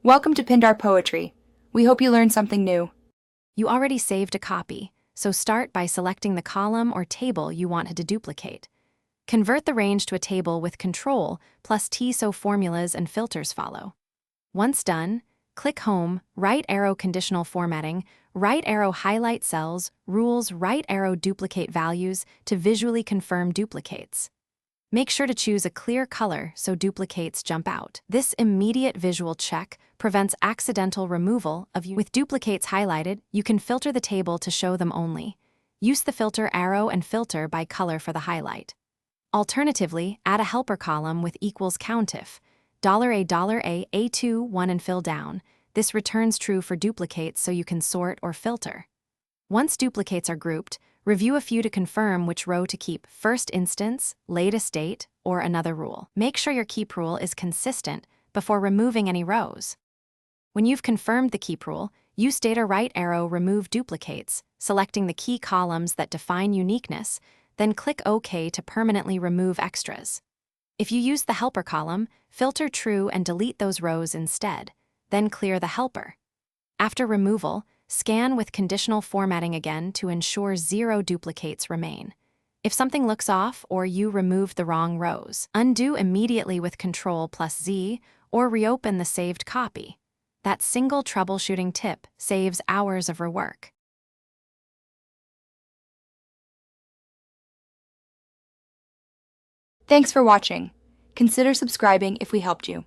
Welcome to Pindar Poetry. We hope you learned something new. You already saved a copy, so start by selecting the column or table you want to duplicate. Convert the range to a table with Control plus T so formulas and filters follow. Once done, click Home, right arrow Conditional Formatting, right arrow Highlight Cells, Rules, right arrow Duplicate Values to visually confirm duplicates. Make sure to choose a clear color so duplicates jump out. This immediate visual check prevents accidental removal of you. With duplicates highlighted, you can filter the table to show them only. Use the filter arrow and filter by color for the highlight. Alternatively, add a helper column with equals countif, $A, A2, 1 and fill down. This returns true for duplicates so you can sort or filter. Once duplicates are grouped, review a few to confirm which row to keep: first instance, latest date, or another rule. Make sure your keep rule is consistent before removing any rows. When you've confirmed the keep rule, use data right arrow Remove Duplicates, selecting the key columns that define uniqueness, then click OK to permanently remove extras. If you use the helper column, filter True and delete those rows instead, then clear the helper. After removal, scan with conditional formatting again to ensure 0 duplicates remain. If something looks off or you removed the wrong rows, undo immediately with Ctrl plus Z or reopen the saved copy. That single troubleshooting tip saves hours of rework. Thanks for watching. Consider subscribing if we helped you.